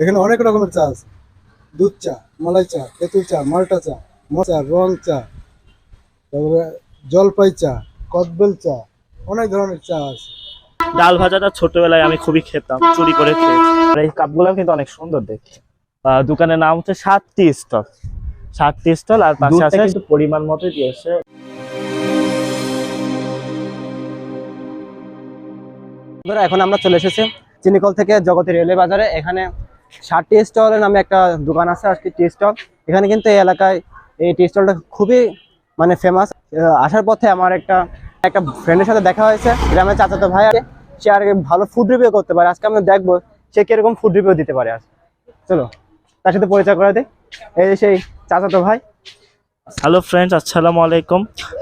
এখানে অনেক রকমের চা আছে। দুধ চা, মালাই চা, তেঁতুল চা, মাল্টা চা, মচা, রং চা, তারপরে জলপাই চা, কদবেল চা, অনেক ধরনের চা আছে। ডাল ভাজাটা ছোটবেলায় আমি খুবই খেতাম, চুরি করে খেয়েছি। আর এই কাপগুলো কিন্তু অনেক সুন্দর দেখতে। দোকানের নাম হচ্ছে 7টি স্টল। 7টি স্টল আর পাশে আছে কিন্তু পরিমাণ মতো দিয়েছে। বন্ধুরা, এখন আমরা চলে এসেছি চিনিকল থেকে জগতী রেলওয়ে বাজারে। এখানে 7টি স্টলের নামে একটা দোকান আছে, আর কি টি স্টল। এখানে কিন্তু এই এলাকায় এই টি স্টলটা খুবই ফেমাস। আসার পথে আমার একটা ফ্রেন্ডের সাথে দেখা হয়েছে, গ্রামের চাচাতো ভাই আছে। সে আর ভালো ফুড রিভিউ করতে পারে। আজকে আমরা দেখবো সে কিরকম ফুড রিভিউ দিতে পারে। আজ চলো তার সাথে পরিচয় করে দিই। এই যে সেই চাচাতো ভাই। হ্যালো ফ্রেন্ডস, আসসালামু আলাইকুম।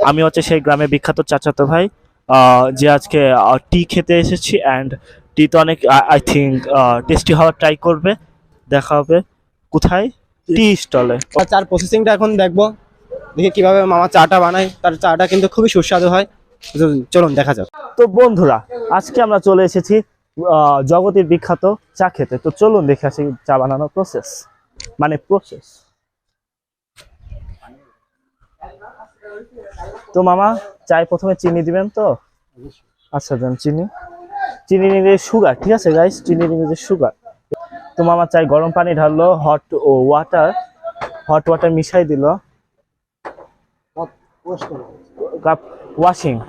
আমি হচ্ছে সেই গ্রামের বিখ্যাত চাচাতো ভাই, যে আজকে টি খেতে এসেছি। অ্যান্ড টি তো অনেক আই থিঙ্ক টেস্টি হওয়ার ট্রাই করবে। দেখা হবে কোথায়? টি স্টলে। চার প্রসেসিংটা এখন দেখবো, দেখি কিভাবে মামা চাটা বানায়। তার চাটা কিন্তু খুবই সুস্বাদু হয়। চলুন দেখা যাক। তো বন্ধুরা, আজকে আমরা চলে এসেছি জগতের বিখ্যাত চা খেতে। তো চলুন দেখে আসি চা বানানোর প্রসেস। তো মামা, চায় প্রথমে চিনি দিবেন তো? আচ্ছা দেন চিনি। চিনি নিলে সুগার, ঠিক আছে গাইস, চিনি নিলে সুগার। তো মামা চাই গরম পানি ঢাললো, হট ওয়াটার মিশাই দিল।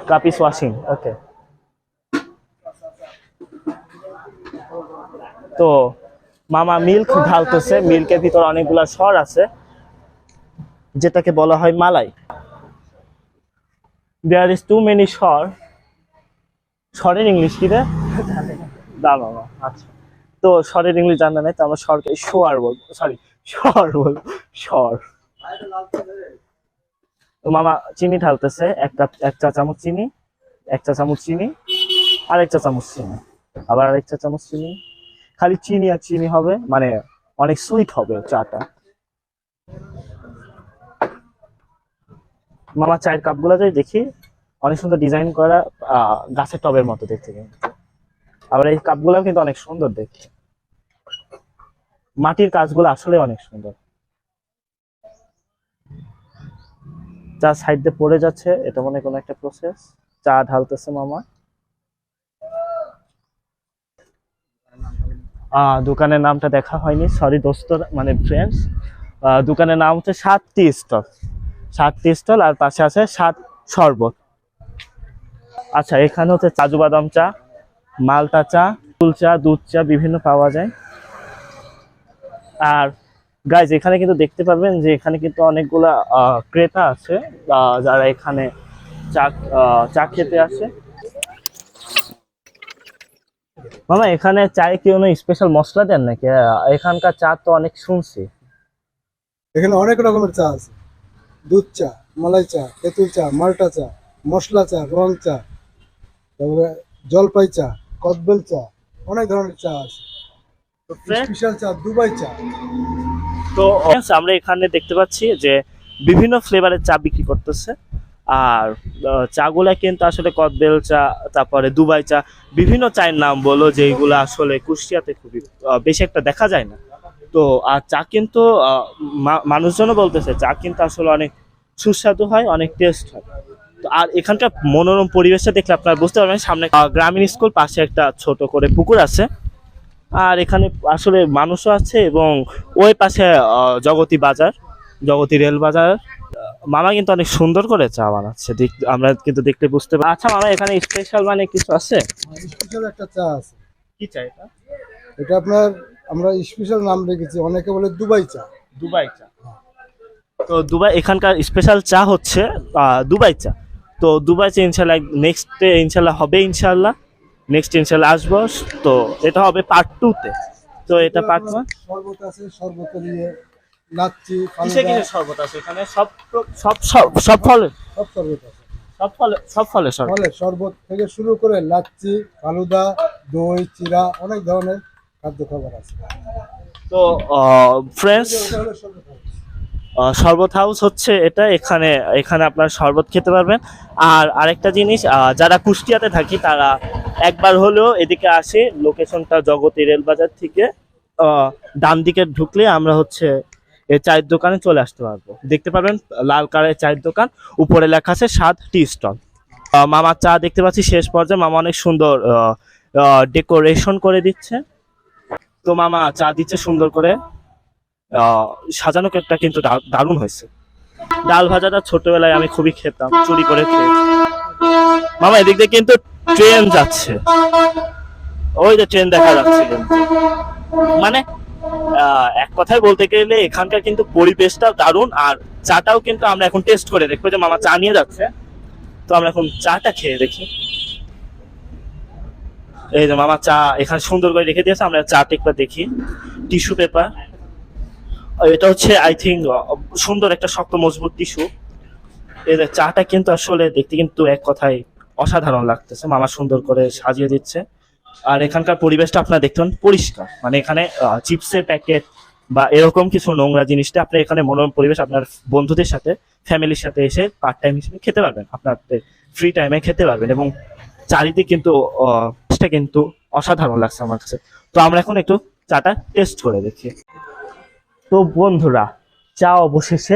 কাপ ইজ ওয়াশিং, ওকে। তো মামা মিল্ক ঢালতেছে। মিল্কের ভিতর অনেকগুলা স্বর আছে, যেটাকে বলা হয় মালাই। দেয়ার ইজ টু মেনি স্বর। স্বরের ইংলিশ কি রে? না মামা, আচ্ছা। তো স্বরের ইংলিশ জানা নাই, তো আমরা স্বরকে স্বর বলবো। স্বর। তো মামা চিনি ঢালতেছে, এক চা চামচ চিনি, এক চা চামচ চিনি, আরেক চা চামচ চিনি, আবার আরেক চা চামচ চিনি। খালি চিনি আর চিনি হবে, মানে অনেক সুইট হবে চাটা। মামা চায়ের কাপগুলো যাই দেখি, অনেক সুন্দর ডিজাইন করা, গাছের টবের মতো দেখতে কিন্তু। আবার এই কাপগুলো কিন্তু অনেক সুন্দর দেখতে। মাটির কাজগুলো আসলে অনেক সুন্দর। চা সাইড দিয়ে পড়ে যাচ্ছে, এটা মনে কোনো একটা প্রসেস। চা ঢালতেছে মামা। দোকানের নামটা দেখা হয়নি, সরি দোস্ত, মানে ফ্রেন্ডস। দোকানের নাম হচ্ছে 7টি স্টল। 7টি স্টল আর পাশে আছে 7 শরবত। আচ্ছা, এখানে হচ্ছে কাজু বাদাম চা, মালটা চা, ফুল চা, দুধ চা বিভিন্ন পাওয়া যায়। আর গাইজ, এখানে কিন্তু দেখতে পারবেন যে এখানে কিন্তু অনেকগুলা ক্রেতা আছে, যারা এখানে চা খেতে আসে। মামা, এখানে চায়ে কি কোনো স্পেশাল মশলা দেন নাকি? এখানকার চা তো অনেক শুনছি। এখানে অনেক রকমের চা আছে। দুধ চা, মালাই চা, তেঁতুল চা, মাল্টা চা, মশলা চা, রং চা, তারপরে জলপাই চা, কদবেল চা, অনেক ধরনের চা আছে। স্পেশাল চা, দুবাই চা। তো আমরা এখানে দেখতে পাচ্ছি যে বিভিন্ন ফ্লেভারের চা বিক্রি করতেছে। আর চাগুলা কিন্তু আসলে কদবেল চা, তারপরে দুবাই চা, বিভিন্ন চায়ের নাম বলো, যেগুলো আসলে কুষ্টিয়াতে খুবই বেশি একটা দেখা যায় না। তো আর চা কিন্তু মানুষজনও বলতেছে চা কিন্তু আসলে অনেক সুস্বাদু হয়, অনেক টেস্ট হয়। তো আর এখানকার মনোরম পরিবেশটা দেখলে আপনারা বুঝতে পারবেন, সামনে গ্রামীণ স্কুল, পাশে একটা ছোট করে পুকুর আছে। আর এখানে আসলে মানুষও আছে, এবং ওই পাশে জগতী রেল বাজার। মামা কিন্তু অনেক সুন্দর করে চা বানাচ্ছে, আমরা কিন্তু দেখলে বুঝতে পারি। আচ্ছা মামা, এখানে স্পেশাল মানে কিছু আছে? স্পেশাল একটা চা আছে। কি চা এটা? এটা আপনার, আমরা স্পেশাল নাম রেখেছি, অনেকে বলে দুবাই চা। দুবাই চা। তো দুবাই, এখানকার স্পেশাল চা হচ্ছে দুবাই চা। তো দুবাই চা ইনশাল্লাহ নেক্সট ইনশাল্লাহ হবে, নেক্সট ইনশাল্লাহ আসবো। তো এটা হবে পার্ট 2-তে। তো এটা পার্ট 1। শরবত আছে, শরবত নিয়ে লাচ্ছি, কিসে কিসে শরবত আছে এখানে? সব সব সব সব ফলের সব শরবত আছে। সব ফলের শরবত। ফলের শরবত থেকে শুরু করে লাচ্ছি, ফালুদা, দই, চিরা, অনেক ধরনের খাদ্য খাবার আছে। তো ফ্রেন্ডস, শরবত হাউস হচ্ছে এটা। এখানে আপনার শরবত খেতে পারবেন। আর আরেকটা জিনিস, যারা কুষ্টিয়াতে থাকি তারা একবার হলেও এদিকে আসে। লোকেশনটা জগতী রেল বাজার থেকে ডান দিকে ঢুকলে আমরা হচ্ছে এই চায়ের দোকানে চলে আসতে পারবো। দেখতে পাবেন লাল কালারের চায়ের দোকান, উপরে লেখা আছে স্বাদ টি স্টল। মামা চা দেখতে পাচ্ছি শেষ পর্যায়ে, মামা অনেক সুন্দর ডেকোরেশন করে দিচ্ছে। তো মামা চা দিচ্ছে সুন্দর করে, সাজানো কেকটা কিন্তু দারুণ হয়েছে। ডাল ভাজাটা ছোটবেলায় আমি খুবই খেতাম, চুরি করে খেয়েছি। মামা এদিক দিয়ে কিন্তু ট্রেন যাচ্ছে, ওই যে ট্রেন দেখা যাচ্ছে কিন্তু। মানে এক কথায় বলতে গেলে এখানকার কিন্তু পরিবেশটা দারুণ, আর চাটাও কিন্তু আমরা এখন টেস্ট করে দেখবো। যে মামা চা নিয়ে যাচ্ছে, তো আমরা এখন চাটা খেয়ে দেখি। এই যে মামা চা এখানে সুন্দর করে রেখে দিয়েছে, আমরা চাটা একবার দেখি। টিস্যু পেপার, এটা হচ্ছে আই থিঙ্ক সুন্দর একটা শক্ত মজবুত টিস্যু। এই যে চাটা কিন্তু আসলে দেখতে কিন্তু এক কথায় অসাধারণ লাগতেছে, মামা সুন্দর করে সাজিয়ে দিচ্ছে। আর এখানকার পরিবেশটা আপনারা দেখতে পান পরিষ্কার, মানে এখানে চিপসের প্যাকেট বা এরকম কিছু নোংরা জিনিসটা আপনি এখানে মনোরম পরিবেশ আপনার বন্ধুদের সাথে ফ্যামিলির সাথে এসে পার্ট টাইম হিসেবে খেতে পারবেন, আপনার ফ্রি টাইমে খেতে পারবেন। এবং চারিদিক কিন্তু কিন্তু অসাধারণ লাগছে আমার কাছে। তো আমরা এখন একটু চাটা টেস্ট করে দেখি। তো বন্ধুরা, চা অবশেষে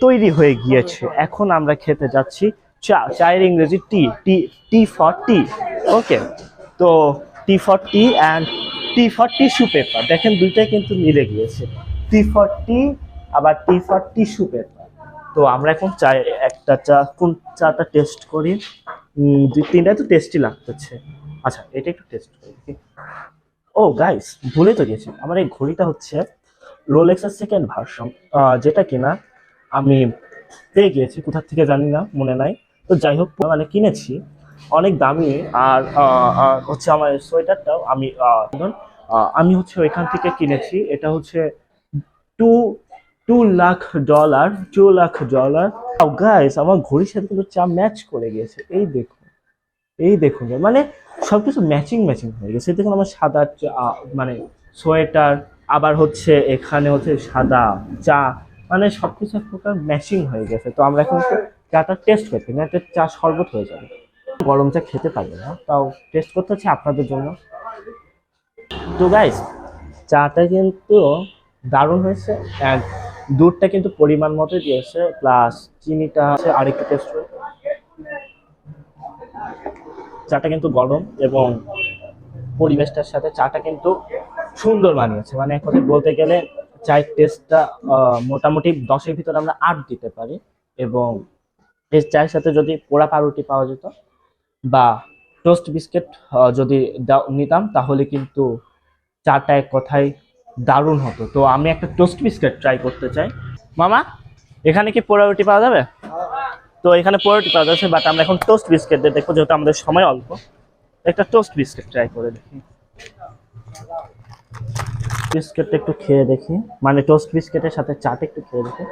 তৈরি হয়ে গিয়েছে, এখন আমরা খেতে যাচ্ছি চা। চায়ের ইংরেজি টি, টি টি ফর টি। ওকে, তো T for T and T for tissue paper, দেখেন দুইটাই কিন্তু মিলে গিয়েছে, টি ফর টি আবার টি ফর টিস্যু পেপার। তো আমরা এখন চায়ে একটা চা, কোন চাটা টেস্ট করি? দুই তিনটাই তো টেস্টি লাগতেছে। আচ্ছা, এটা একটু টেস্ট করি দেখি। ও গাইস, ভুলে তো গেছি, আমার এই ঘড়িটা হচ্ছে রোলেক্সের সেকেন্ড ভার্সন, যেটা কিনা আমি পেয়ে গিয়েছি কোথা থেকে জানি না, মনে নাই। তো যাই হোক, মানে কিনেছি অনেক দামি। আর হচ্ছে আমার সোয়েটারটাও আমি হচ্ছে ওইখান থেকে কিনেছি। এটা হচ্ছে টু $2 লাখ, $2 লাখ। গাইস, আমার ঘড়ির সাথে কিন্তু চা ম্যাচ করে গিয়েছে। এই দেখুন, মানে সবকিছু ম্যাচিং হয়ে গেছে। দেখুন আমার সাদা মানে সোয়েটার, আবার হচ্ছে এখানে হচ্ছে সাদা চা, মানে সবকিছু এক প্রকার ম্যাচিং হয়ে গেছে। তো আমরা এখন চাটা টেস্ট করতে, না এটা চা শরবত হয়ে যাবে, গরম চা খেতে পারবে না, তাও টেস্ট করতে হচ্ছে আপনাদের জন্য। তো গাইস, চাটা কিন্তু দারুণ হয়েছে, অ্যান্ড দুধটা কিন্তু পরিমাণ মতো দিয়েছে, প্লাস চিনিটা হচ্ছে আরেকটু টেস্ট করে। চাটা কিন্তু গরম এবং পরিবেশটার সাথে চাটা কিন্তু সুন্দর মানিয়েছে। মানে এক কথায় বলতে গেলে চায়ের টেস্টটা মোটামুটি 10-এর ভিতরে আমরা 8 দিতে পারি। এবং এই চায়ের সাথে যদি পোড়া পাউরুটি পাওয়া যেত বা টোস্ট বিস্কিট যদি নিতাম, তাহলে কিন্তু চাটা এক কথায় দারুণ হতো। তো আমি একটা টোস্ট বিস্কিট ট্রাই করতে চাই। মামা, এখানে কি পোড়া রুটি পাওয়া যাবে? তো এখানে পোড়া রুটি পাওয়া যাচ্ছে, বাট আমরা এখন টোস্ট বিস্কিট দিয়ে দেখবো, যেহেতু আমাদের সময় অল্প। একটা টোস্ট বিস্কিট ট্রাই করে দেখি। বিস্কিটটা একটু খেয়ে দেখি, মানে টোস্ট বিস্কিটের সাথে চাটা একটু খেয়ে দেখি।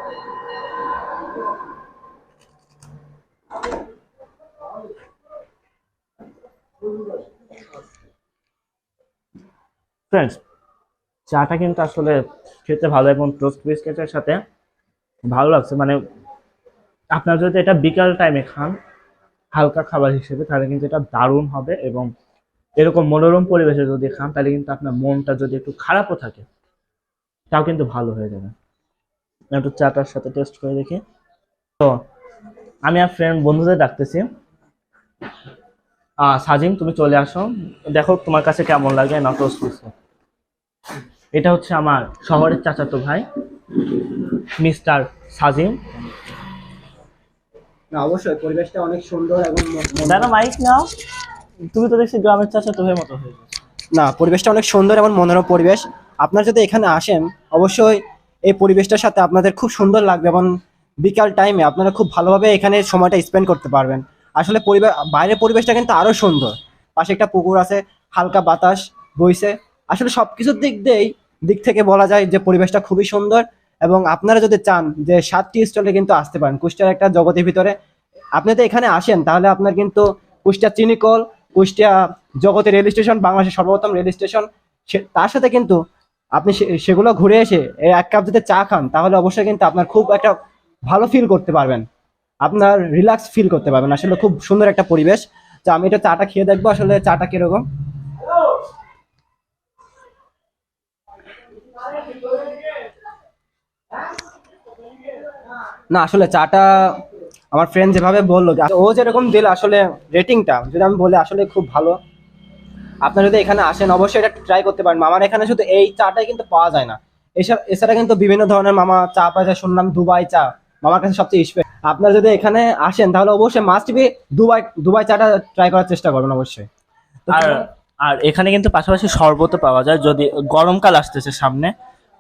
ফ্রেন্ডস, চাটা কিন্তু আসলে খেতে ভালো এবং টোস্ট বিস্কিটের সাথে ভালো লাগছে। মানে আপনারা যদি এটা বিকাল টাইমে খান হালকা খাবার হিসেবে, তাহলে কিন্তু এটা দারুণ হবে। এবং এরকম মনোরম পরিবেশে যদি খান, তাহলে কিন্তু আপনার মনটা যদি একটু খারাপও থাকে, তাও কিন্তু ভালো হয়ে যাবে। একটু চাটার সাথে টেস্ট করে দেখি। তো আমি আর ফ্রেন্ড বন্ধুদের ডাকতেছি। সাজিম, তুমি চলে আসো, দেখো তোমার কাছে কেমন লাগে না টোস্ট বিস্কিট। এটা হচ্ছে আমার শহরের চাচাতো ভাই মিস্টার সাজিম। না, অবশ্যই পরিবেশটা অনেক সুন্দর এবং দাদা মাইক নাও, তুমি তো দেখছি গ্রামের চাচাতো ভাইয়ের মতো হয়ে গেছে। না, পরিবেশটা অনেক সুন্দর এবং মনোরম পরিবেশ। আপনারা যদি এখানে আসেন, অবশ্যই এই পরিবেশটার সাথে আপনাদের খুব সুন্দর লাগবে এবং বিকাল টাইমে আপনারা খুব ভালোভাবে এখানে সময়টা স্পেন্ড করতে পারবেন। আসলে বাইরের পরিবেশটা কিন্তু আরো সুন্দর, পাশে একটা পুকুর আছে, হালকা বাতাস বইছে। আসলে সবকিছুর দিক থেকে বলা যায় যে পরিবেশটা খুবই সুন্দর। এবং আপনারা যদি চান যে 7টি স্টলে কিন্তু আসতে পারেন কুষ্টিয়ার একটা জগতের ভিতরে। আপনি যদি এখানে আসেন, তাহলে আপনার কিন্তু কুষ্টিয়া চিনিকল, কুষ্টিয়া জগতের রেল স্টেশন, বাংলাদেশের সর্বোত্তম রেল স্টেশন, তার সাথে কিন্তু আপনি সেগুলো ঘুরে এসে এক কাপ যদি চা খান, তাহলে অবশ্যই কিন্তু আপনার খুব একটা ভালো ফিল করতে পারবেন, আপনার রিল্যাক্স ফিল করতে পারবেন। আসলে খুব সুন্দর একটা পরিবেশ। তো আমি এটা চাটা খেয়ে দেখবো আসলে চাটা কিরকম। না আসলে চাটা আমার ফ্রেন্ড যেভাবে বললো যে ও যেরকম দিল আসলে রেটিংটা যদি আমি বলি আসলে খুব ভালো। আপনারা যদি এখানে আসেন অবশ্যই এটা ট্রাই করতে পারেন। মামার এখানে শুধু এই চাটাই কিন্তু পাওয়া যায় না, এছাড়া কিন্তু বিভিন্ন ধরনের মামা চা পাওয়া যায়। শুনলাম দুবাই চা মামার কাছে সবচেয়ে স্পেশাল। আপনারা যদি এখানে আসেন তাহলে অবশ্যই মাস্ট বি দুবাই চাটা ট্রাই করার চেষ্টা করবেন অবশ্যই। আর আর এখানে কিন্তু পাশাপাশি শরবতও পাওয়া যায়। যদি গরমকাল আসতেছে সামনে,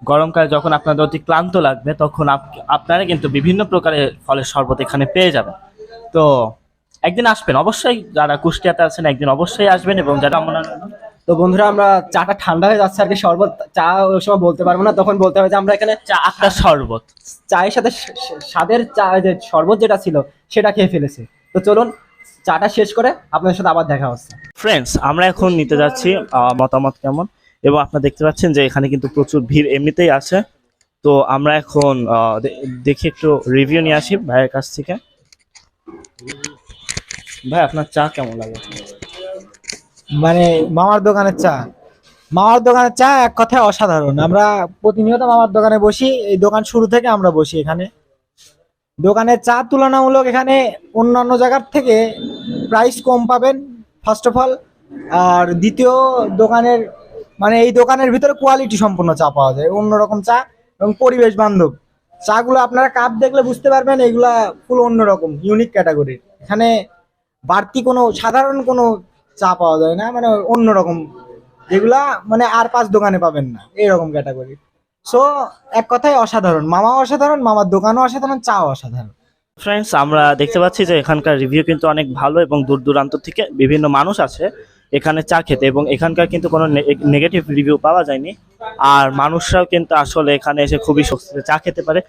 গরমকালে যখন আপনাদের অতি ক্লান্ত লাগবে তখন আপনারা কিন্তু বিভিন্ন প্রকারের ফলের শরবত এখানে পেয়ে যাবেন। তো একদিন আসবেন অবশ্যই, যারা কুষ্টিয়াতে আছেন একদিন অবশ্যই আসবেন। এবং যারা তো বন্ধুরা আমরা চাটা ঠান্ডা হয়ে যাচ্ছে আর কি, শরবত চা ওই সময় বলতে পারবো না, তখন বলতে হবে যে আমরা এখানে চা আখটার শরবত, চায়ের সাথে স্বাদের চা যে শরবত যেটা ছিল সেটা খেয়ে ফেলেছি। তো চলুন চাটা শেষ করে আপনাদের সাথে আবার দেখা হচ্ছে। ফ্রেন্ডস আমরা এখন নিতে যাচ্ছি মতামত কেমন। এবং আপনারা দেখতে পাচ্ছেন যে এখানে কিন্তু প্রচুর ভিড় এমনিতেই আছে। তো আমরা এখন দেখি একটু রিভিউ নিয়ে আসি ভাইয়ের কাছ থেকে। ভাই আপনার চা কেমন লাগে? মানে মামার দোকানের চা এক কথায় অসাধারণ। আমরা প্রতিনিয়ত মামার দোকানে বসি, এই দোকান শুরু থেকে আমরা বসি এখানে। দোকানের চা তুলনামূলক এখানে অন্যান্য জায়গার থেকে প্রাইস কম পাবেন ফার্স্ট অফ অল। আর দ্বিতীয় দোকানের মানে এই দোকানের ভিতরে কোয়ালিটি সম্পন্ন চা পাওয়া যায়, অন্যরকম চা এবং পরিবেশ বান্ধব চাগুলো। আপনারা কাপ দেখলে বুঝতে পারবেন এগুলা ফুল অন্যরকম ইউনিক ক্যাটাগরির। এখানে বাড়তি কোনো সাধারণ কোনো চা পাওয়া যায় না, মানে অন্যরকম যেগুলা মানে আর 5 দোকানে পাবেন না এরকম ক্যাটাগরি। সো এক কথায় অসাধারণ, মামা অসাধারণ, মামার দোকানও অসাধারণ, চাও অসাধারণ। ফ্রেন্ডস আমরা দেখতে পাচ্ছি যে এখানকার রিভিউ কিন্তু অনেক ভালো এবং দূর দূরান্ত থেকে বিভিন্ন মানুষ আছে এখানে চা খেতে। এবং এখানকার কিন্তু কোনো নেগেটিভ রিভিউ পাওয়া যায়নি। আর মানুষরাও কিন্তু আসলে এখানে এসে খুবই স্বস্তিতে চা খেতে পারে।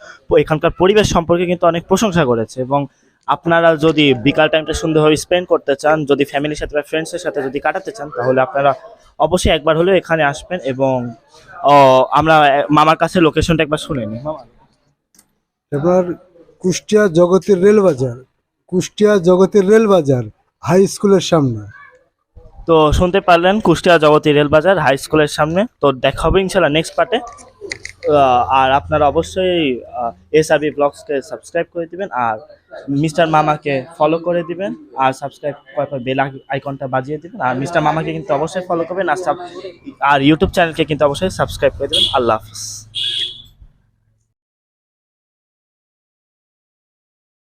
এখানকার পরিবেশ সম্পর্কে কিন্তু অনেক প্রশংসা করেছে। এবং আপনারা যদি বিকাল টাইমটা সুন্দরভাবে স্পেন্ড করতে চান, যদি ফ্যামিলির সাথে বা ফ্রেন্ডসের সাথে যদি কাটাতে চান, তাহলে আপনারা অবশ্যই একবার হলেও এখানে আসবেন। এবং আমরা মামার কাছে লোকেশনটা একবার শুনে নিই। মামা এবার কুষ্টিয়া জগতের রেল বাজার হাই স্কুলের সামনে। তো শুনতে পারলেন কুষ্টিয়া জগতী রেলবাজার হাই স্কুলের সামনে। তো দেখা হবে ইনশাল্লাহ নেক্সট পার্টে। আর আপনারা অবশ্যই SRB ব্লগসকে সাবস্ক্রাইব করে দিবেন, আর মিস্টার মামাকে ফলো করে দিবেন, আর সাবস্ক্রাইব করার পর বেল আইকনটা বাজিয়ে দিবেন। আর মিস্টার মামাকে কিন্তু অবশ্যই ফলো করবেন, আর ইউটিউব চ্যানেলকে কিন্তু অবশ্যই সাবস্ক্রাইব করে দেবেন। আল্লাহ হাফিজ।